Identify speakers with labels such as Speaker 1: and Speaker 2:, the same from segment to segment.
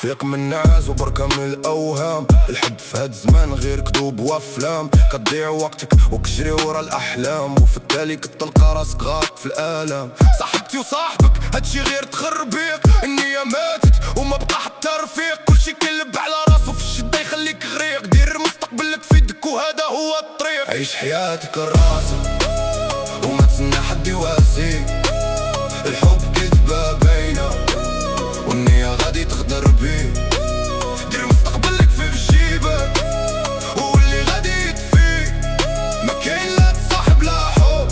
Speaker 1: فيق من الناس وبركة من الأوهام. الحب في هاد الزمان غير كذوب وافلام، كتضيع وقتك وكتجري ورا الأحلام، وفي التالي كتلقى راسك غارق في الآلام. صاحبتي وصاحبك هادشي غير تخرب بيك، النية ماتت وما بقى حتى رفيق. كلشي كيلب على راسو في الشدة يخليك غريق، دير مستقبلك في يدك وهذا هو الطريق. عيش حياتك راسك وما تسنى حد يواسيك، الحب كذبة باينة والنية غادي تغدر بيه. دير مستقبلك في جيبك واللي غادي يدفيك، ما كاين لا تصاحب لا حب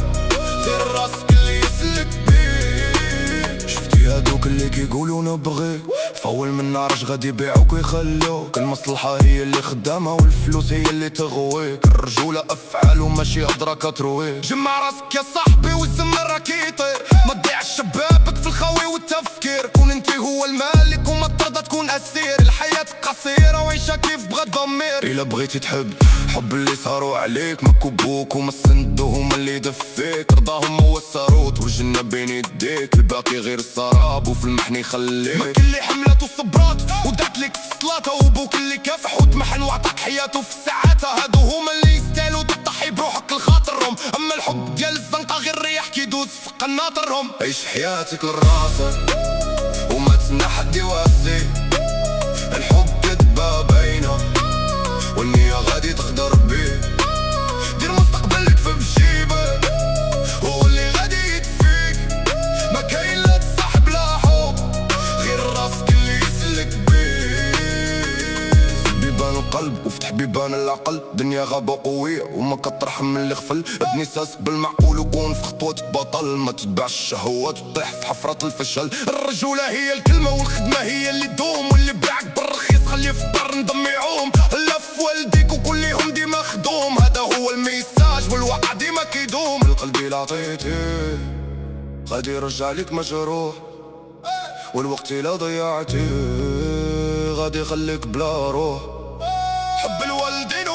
Speaker 1: غير راسك اللي يسلك بيه. شفتي هادوك اللي كيقولوا نبغيك، فول من نارش غادي يبيعوك ويخلوك. المصلحة هي اللي خدامة والفلوس هي اللي تغويك، الرجولة أفعال وماشي هضرة كترويك. جمع راسك يا صاحبي والزمن راك يطير، ما تضيعش شبابك في الخاوي والتفكير. كون انتي هو المالك وما ترضى تكون أسير، الحياة قصيرة وعيشها كيف بغات ضمير. إلا بغيتي تحب حب اللي صاروا عليك، ما كبوك وما سندو هما اللي دفيك. رضاهم هو الساروت والجنة بين يديك، الباقي غير السراب وفي المحن يخليك. ما كل حملات وصبرات ودات لك في الصلاة، وبوك اللي كافح وتمحن وعطاك حياته في ساعاتها. هادو هما اللي يستاهلوا تضحي بروحك لخاطرهم، اما الحب ديال الزنقة غير ريح كيدوز في قناطرهم. عيش حياتك لراسك وما تسنى حد يواسيك، الحب كذبة باينة والنية غادي تغدر بيه. دير مستقبلك في جيبك هو اللي غادي يدفيك، ما كاين لا تصاحب لا حب غير راسك اللي يسلك بيه. بيبان القلب وفتح بيبان العقل، دنيا غابة قوية وما كترحم من اللي غفل. ادني ساسك بالمعقول وكون في خطوة بطل، ما تتبعش الشهوات وتطيح في حفرة الفشل. الرجولة هي الكلمة والخدمة هي اللي تدوم، واللي باعك بالرخيص خليه في الدار نضم يعوم. لف والديك وكلهم ديما خدوم، هذا هو الميساج والوقع ديما كيدوم. القلب اللي عطيتيه غادي يرجع لك مجروح، والوقت اللي ضيعتيه غادي يخليك بلا روح. حب الوالدين